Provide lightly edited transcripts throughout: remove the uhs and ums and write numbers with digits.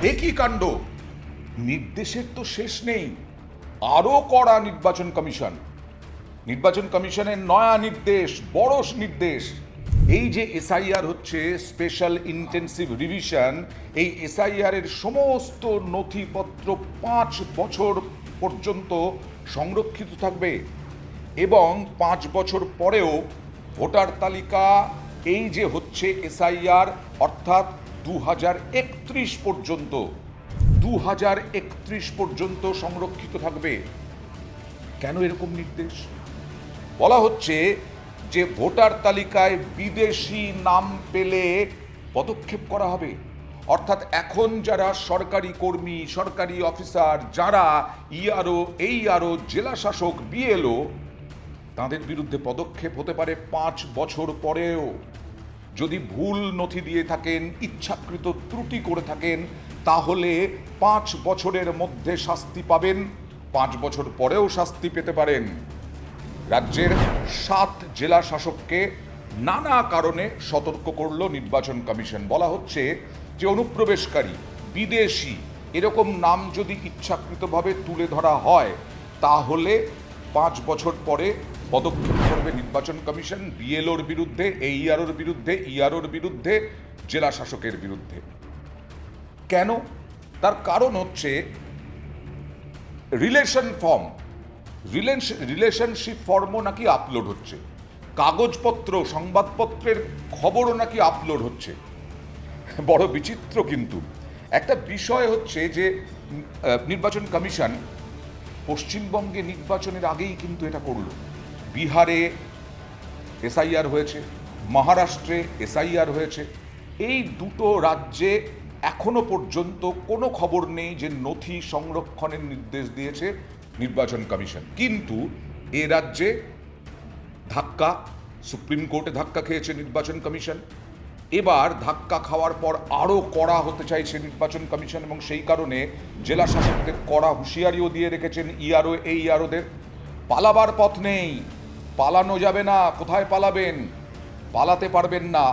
এ কি কাণ্ড! নির্দেশের তো শেষ নেই। আরো কড়া নির্বাচন কমিশনের নয়া নির্দেশ, বড় নির্দেশ। এই যে এসআইআর হচ্ছে, স্পেশাল ইন্টেন্সিভ রিভিশন, এই এসআইআর এর সমস্ত নথিপত্র 5 বছর পর্যন্ত সংরক্ষিত থাকবে এবং 5 বছর পরেও ভোটার তালিকা, এই যে হচ্ছে এসআইআর, অর্থাৎ 2031 পর্যন্ত সংরক্ষিত থাকবে। কেন এরকম নির্দেশ? বলা হচ্ছে যে ভোটার তালিকায় বিদেশি নাম পেলে পদক্ষেপ করা হবে। অর্থাৎ এখন যারা সরকারি কর্মী, সরকারি অফিসার, যারা ইআরও, এইআরও, জেলা শাসক, বিএলও, তাদের বিরুদ্ধে পদক্ষেপ হতে পারে 5 বছর পরেও। যদি ভুল নথি দিয়ে থাকেন, ইচ্ছাকৃত ত্রুটি করে থাকেন, তাহলে 5 বছরের মধ্যে শাস্তি পাবেন, 5 বছর পরেও শাস্তি পেতে পারেন। রাজ্যের 7 জেলা শাসককে নানা কারণে সতর্ক করল নির্বাচন কমিশন। বলা হচ্ছে যে অনুপ্রবেশকারী, বিদেশি এরকম নাম যদি ইচ্ছাকৃতভাবে তুলে ধরা হয়, তাহলে 5 বছর পরে পদক্ষেপ করবে নির্বাচন কমিশন, বিএলওর বিরুদ্ধে, এইআরওর বিরুদ্ধে, ইআরওর বিরুদ্ধে, জেলা শাসকের বিরুদ্ধে। কেন? তার কারণ হচ্ছে রিলেশনশিপ ফর্মও নাকি আপলোড হচ্ছে, কাগজপত্র, সংবাদপত্রের খবরও নাকি আপলোড হচ্ছে। বড় বিচিত্র। কিন্তু একটা বিষয় হচ্ছে যে নির্বাচন কমিশন পশ্চিমবঙ্গে নির্বাচনের আগেই কিন্তু এটা করলো। বিহারে এসআইআর হয়েছে, মহারাষ্ট্রে এসআইআর হয়েছে। এই দুটো রাজ্যে এখনো পর্যন্ত কোনো খবর নেই যে নথি সংরক্ষণের নির্দেশ দিয়েছে নির্বাচন কমিশন। কিন্তু এ রাজ্যে ধাক্কা, সুপ্রিম কোর্টে ধাক্কা খেয়েছে নির্বাচন কমিশন। এবার ধাক্কা খাওয়ার পর আরও কড়া হতে চাইছে নির্বাচন কমিশন, এবং সেই কারণে জেলা শাসকদের কড়া হুঁশিয়ারিও দিয়ে রেখেছেন এইআরও, এইআরওদের। পালাবার পথ নেই, পালানো যাবে না। কোথায় পালাবেন? পালাতে পারবেন না।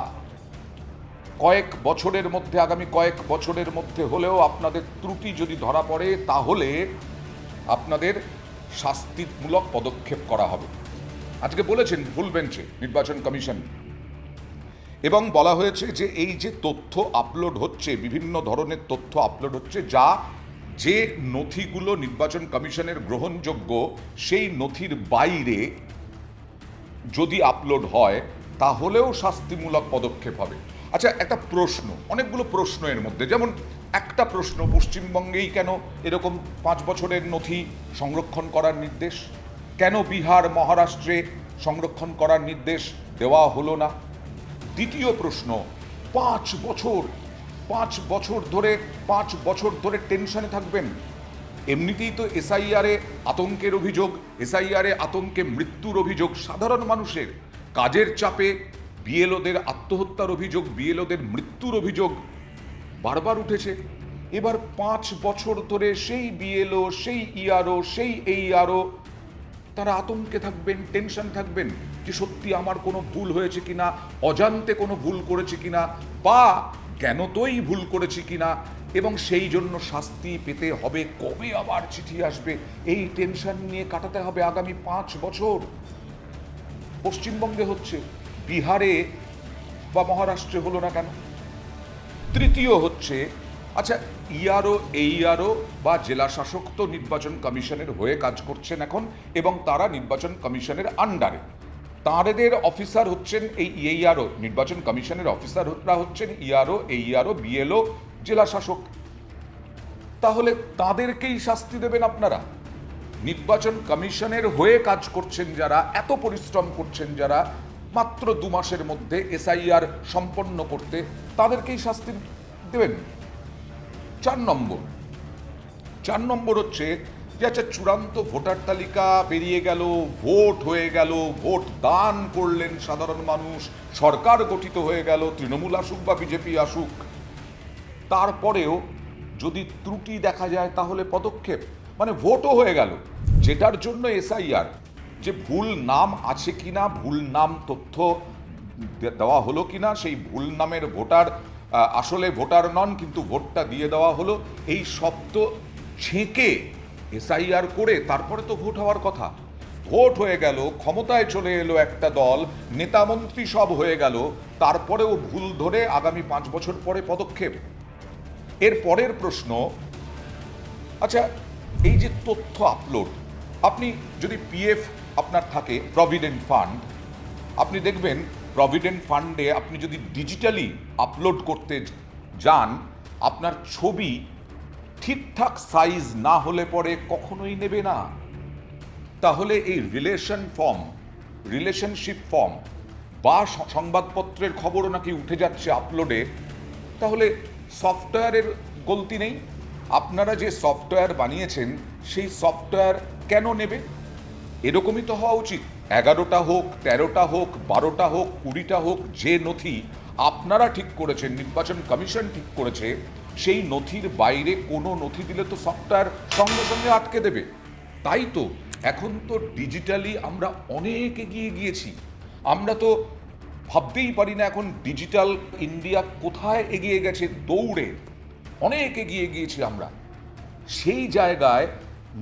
আগামী কয়েক বছরের মধ্যে হলেও আপনাদের ত্রুটি যদি ধরা পড়ে, তাহলে আপনাদের শাস্তিমূলক পদক্ষেপ করা হবে। আজকে বলেছেন ফুল বেঞ্চে নির্বাচন কমিশন, এবং বলা হয়েছে যে এই যে তথ্য আপলোড হচ্ছে, বিভিন্ন ধরনের তথ্য আপলোড হচ্ছে, যে নথিগুলো নির্বাচন কমিশনের গ্রহণযোগ্য, সেই নথির বাইরে যদি আপলোড হয়, তাহলেও শাস্তিমূলক পদক্ষেপ হবে। আচ্ছা, একটা প্রশ্ন, অনেকগুলো প্রশ্ন এর মধ্যে, যেমন একটা প্রশ্ন, পশ্চিমবঙ্গেই কেন এরকম 5 বছরের নথি সংরক্ষণ করার নির্দেশ? কেন বিহার, মহারাষ্ট্রে সংরক্ষণ করার নির্দেশ দেওয়া হলো না? দ্বিতীয় প্রশ্ন, 5 বছর ধরে টেনশনে থাকবেন। এমনিতেই তো এসআইআরে আতঙ্কের অভিযোগ, এসআইআরে আতঙ্কে মৃত্যুর অভিযোগ সাধারণ মানুষের, কাজের চাপে বিএলওদের আত্মহত্যার অভিযোগ, বিএলওদের মৃত্যুর অভিযোগ বারবার উঠেছে। এবার 5 বছর ধরে সেই বিএলও, সেই ইআরও, সেই এইআরও তারা আতঙ্কে থাকবেন, টেনশন থাকবেন যে সত্যি আমার কোনো ভুল হয়েছে কিনা, অজান্তে কোনো ভুল করেছে কিনা, বা জ্ঞানতই ভুল করেছি কিনা, এবং সেই জন্য শাস্তি পেতে হবে, কবে আবার চিঠি আসবে, এই টেনশন নিয়ে কাটাতে হবে আগামী 5 বছর। পশ্চিমবঙ্গে হচ্ছে, বিহারে বা মহারাষ্ট্রে হলো না কেন? তৃতীয় হচ্ছে, আচ্ছা, ইআরও, এইআরও বা জেলা শাসক তো নির্বাচন কমিশনের হয়ে কাজ করছেন এখন, এবং তারা নির্বাচন কমিশনের আন্ডারে। তাঁদের অফিসার হচ্ছেন এই এইআরও, নির্বাচন কমিশনের অফিসাররা হচ্ছেন ইআরও, এইআরও, বিএলও, জেলা শাসক। তাহলে তাদেরকেই শাস্তি দেবেন আপনারা? নির্বাচন কমিশনের হয়ে কাজ করছেন যারা, এত পরিশ্রম করছেন যারা, মাত্র 2 মাসের মধ্যে এসআইআর সম্পন্ন করতে, তাদেরকেই শাস্তি দেবেন? 4 নম্বর হচ্ছে যে আচ্ছা, চূড়ান্ত ভোটার তালিকা বেরিয়ে গেল, ভোট হয়ে গেল, ভোট দান করলেন সাধারণ মানুষ, সরকার গঠিত হয়ে গেল, তৃণমূল আসুক বা বিজেপি আসুক, তারপরেও যদি ত্রুটি দেখা যায় তাহলে পদক্ষেপ। মানে ভোটও হয়ে গেল, যেটার জন্য এসআইআর, যে ভুল নাম আছে কিনা, ভুল নাম তথ্য দেওয়া হলো কিনা, সেই ভুল নামের ভোটার আসলে ভোটার নন কিন্তু ভোটটা দিয়ে দেওয়া হলো, এই শব্দ ছেঁকে এসআইআর করে তারপরে তো ভোট হওয়ার কথা। ভোট হয়ে গেল, ক্ষমতায় চলে এলো একটা দল, নেতামন্ত্রী সব হয়ে গেল, তারপরেও ভুল ধরে আগামী 5 বছর পরে পদক্ষেপ। এর পরের প্রশ্ন, আচ্ছা এই যে তথ্য আপলোড, আপনি যদি পিএফ আপনার থাকে, প্রভিডেন্ট ফান্ড, আপনি দেখবেন প্রভিডেন্ট ফান্ডে আপনি যদি ডিজিটালি আপলোড করতে যান, আপনার ছবি ঠিকঠাক সাইজ না হলে পরে কখনোই নেবে না। তাহলে এই রিলেশনশিপ ফর্ম বা সংবাদপত্রের খবরও নাকি উঠে যাচ্ছে আপলোডে, তাহলে সফটওয়্যারের গলতি নেই? আপনারা যে সফটওয়্যার বানিয়েছেন সেই সফটওয়্যার কেন নেবে? এরকমই তো হওয়া উচিত। 11টা হোক, 13টা হোক, 12টা হোক, 20টা হোক, যে নথি আপনারা ঠিক করেছেন, নির্বাচন কমিশন ঠিক করেছে, সেই নথির বাইরে কোনো নথি দিলে তো সফটওয়্যার সঙ্গে সঙ্গে আটকে দেবে। তাই তো এখন তো ডিজিটালি আমরা অনেক এগিয়ে গিয়েছি। আমরা তো ভাবতেই পারি না এখন ডিজিটাল ইন্ডিয়া কোথায় এগিয়ে গেছে, দৌড়ে অনেক এগিয়ে গিয়েছি আমরা। সেই জায়গায়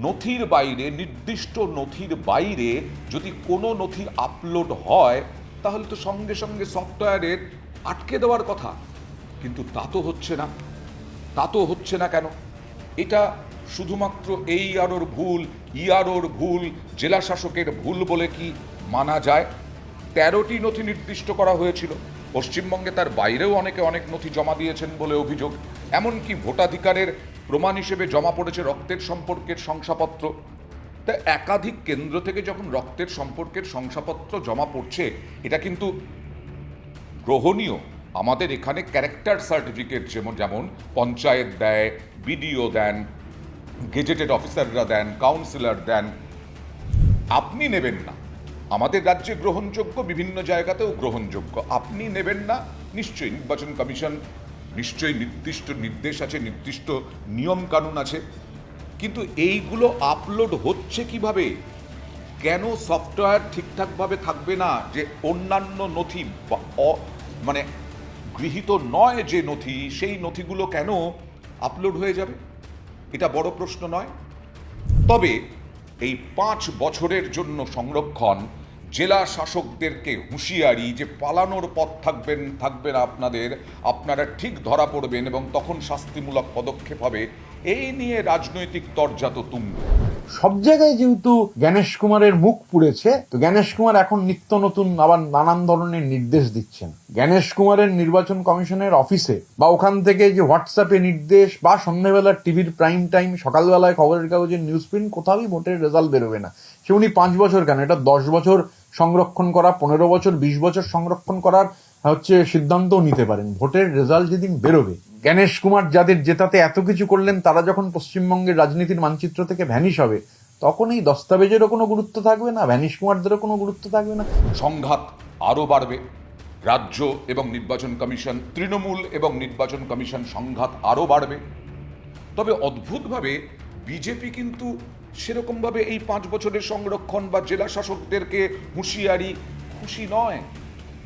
নথির বাইরে, নির্দিষ্ট নথির বাইরে যদি কোনো নথি আপলোড হয়, তাহলে তো সঙ্গে সঙ্গে সফটওয়্যারের আটকে দেওয়ার কথা। কিন্তু তা তো হচ্ছে না। তা তো হচ্ছে না কেন? এটা শুধুমাত্র এই আরোর ভুল, ইয়ারোর ভুল, জেলা শাসকের ভুল বলে কি মানা যায়? 13টি নথি নির্দিষ্ট করা হয়েছিল, পশ্চিমবঙ্গে তার বাইরেও অনেকে অনেক নথি জমা দিয়েছেন বলে অভিযোগ। এমনকি ভোটাধিকারের প্রমাণ হিসেবে জমা পড়েছে রক্তের সম্পর্কের শংসাপত্র। তা একাধিক কেন্দ্র থেকে যখন রক্তের সম্পর্কের শংসাপত্র জমা পড়ছে, এটা কিন্তু গ্রহণীয়। আমাদের এখানে ক্যারেক্টার সার্টিফিকেট যেমন পঞ্চায়েত দেয়, বিডিও দেন, গেজেটেড অফিসাররা দেন, কাউন্সিলর দেন। আপনি নেবেন না, আমাদের রাজ্যে গ্রহণযোগ্য, বিভিন্ন জায়গাতেও গ্রহণযোগ্য, আপনি নেবেন না, নিশ্চয়ই নির্বাচন কমিশন নিশ্চয়ই নির্দিষ্ট নির্দেশ আছে, নির্দিষ্ট নিয়ম কানুন আছে। কিন্তু এইগুলো আপলোড হচ্ছে কিভাবে? কেন সফটওয়্যার ঠিকঠাকভাবে থাকবে না যে অন্যান্য নথি মানে গৃহীত নয় যে নথি, সেই নথিগুলো কেন আপলোড হয়ে যাবে? এটা বড় প্রশ্ন নয়? তবে এই 5 বছরের জন্য সংরক্ষণ, জেলা শাসকদেরকে হুঁশিয়ারি যে পালানোর পথ থাকবে না আপনাদের, আপনারা ঠিক ধরা পড়বেন এবং তখন শাস্তিমূলক পদক্ষেপ হবে, এই নিয়ে রাজনৈতিক তরজা তো তুঙ্গে। সব জায়গায় যেহেতু জ্ঞানেশ কুমারের মুখ পুড়েছে, তো জ্ঞানেশ কুমার এখন নিত্য নতুন আবার নানান ধরনের নির্দেশ দিচ্ছেন। জ্ঞানেশ কুমারের নির্বাচন কমিশনের অফিসে বা ওখান থেকে যে হোয়াটসঅ্যাপে নির্দেশ বা সন্ধ্যাবেলার টিভির প্রাইম টাইম, সকালবেলায় খবরের কাগজের নিউজ প্রিন্ট, কোথাওই ভোটের রেজাল্ট বেরোবে না। সে উনি 5 বছর কেন, এটা 10 বছর সংরক্ষণ করা, 15 বছর, 20 বছর সংরক্ষণ করার সিদ্ধান্তও নিতে পারেন। ভোটের রেজাল্ট যেদিন বেরোবে, জ্ঞানেশ কুমার যাদের জেতাতে এত কিছু করলেন, তারা যখন পশ্চিমবঙ্গের রাজনীতির মানচিত্র থেকে ভ্যানিশ হবে, তখন এই দস্তাবেজেরও কোনো গুরুত্ব থাকবে না, ভ্যানিশ কুমারদেরও কোনো গুরুত্ব থাকবে না। সংঘাত আরও বাড়বে। রাজ্য এবং নির্বাচন কমিশন, তৃণমূল এবং নির্বাচন কমিশন, সংঘাত আরও বাড়বে। তবে অদ্ভুতভাবে বিজেপি কিন্তু সেরকমভাবে এই 5 বছরের সংরক্ষণ বা জেলা শাসকদেরকে হুঁশিয়ারি খুশি নয়।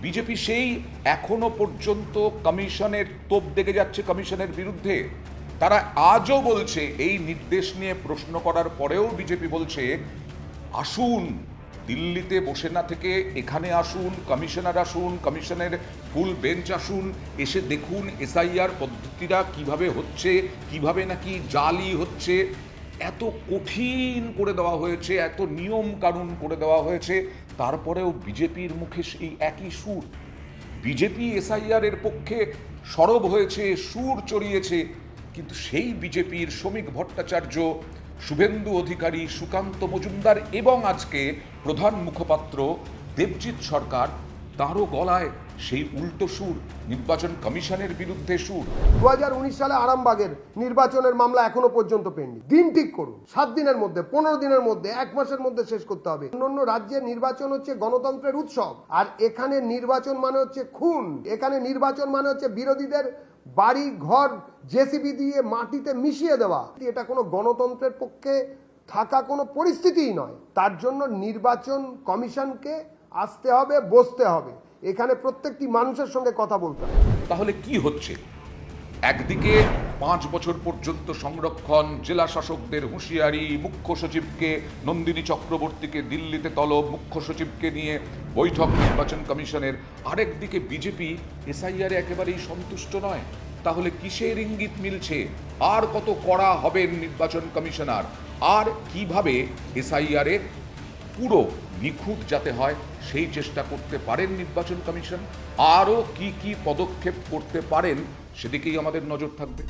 বিজেপি সেই এখনো পর্যন্ত কমিশনের তোপ দেখে যাচ্ছে কমিশনের বিরুদ্ধে। তারা আজও বলছে, এই নির্দেশ নিয়ে প্রশ্ন করার পরেও বিজেপি বলছে, আসুন দিল্লিতে বসে না থেকে এখানে আসুন, কমিশনার আসুন, কমিশনের ফুল বেঞ্চ আসুন, এসে দেখুন এসআইআর পদ্ধতিটা কিভাবে হচ্ছে, কিভাবে নাকি জালি হচ্ছে। এত কঠিন করে দেওয়া হয়েছে, এত নিয়ম কানুন করে দেওয়া হয়েছে, তারপরেও বিজেপির মুখে সেই একই সুর। বিজেপি এসআইআর এর পক্ষে সরব হয়েছে, সুর চড়িয়েছে, কিন্তু সেই বিজেপির শ্রমিক ভট্টাচার্য, শুভেন্দু অধিকারী, সুকান্ত মজুমদার এবং আজকে প্রধান মুখপাত্র দেবজিৎ সরকার, তারও গলায় সেই উল্টো সুর, নির্বাচন কমিশনের বিরুদ্ধে সুর। 2019 সালে আরামবাগের নির্বাচনের মামলা এখনো পর্যন্ত পেন্ডিং। দিন ঠিক করুন, 7 দিনের মধ্যে, 15 দিনের মধ্যে, 1 মাসের মধ্যে শেষ করতে হবে। অন্যান্য রাজ্যে নির্বাচন হচ্ছে গণতন্ত্রের উৎসব, আর এখানে নির্বাচন মানে হচ্ছে খুন। এখানে নির্বাচন মানে হচ্ছে বিরোধীদের বাড়ি ঘর জেসিবি দিয়ে মাটিতে মিশিয়ে দেওয়া। এটা কোনো গণতন্ত্রের পক্ষে থাকা কোনো পরিস্থিতিই নয়। তার জন্য নির্বাচন কমিশনকে আসতে হবে, বসতে হবে এখানে প্রত্যেকটি মানুষের সঙ্গে কথা বলতে হবে। তাহলে কি হচ্ছে? একদিকে 5 বছর পর্যন্ত সংরক্ষণ, জেলা শাসকদের হুঁশিয়ারি, মুখ্য সচিবকে, নন্দিনী চক্রবর্তীকে দিল্লিতে তলব, মুখ্য সচিবকে নিয়ে বৈঠক নির্বাচন কমিশনের। আরেকদিকে বিজেপি এসআইআরে একেবারেই সন্তুষ্ট নয়। তাহলে কিসের ইঙ্গিত মিলছে? আর কত কড়া হবেন নির্বাচন কমিশনার? আর কিভাবে এসআইআরে পুরো নিখুঁত যাতে হয় সেই চেষ্টা করতে পারেন নির্বাচন কমিশন? আরও কি কি পদক্ষেপ করতে পারেন সেদিকেই আমাদের নজর থাকবে।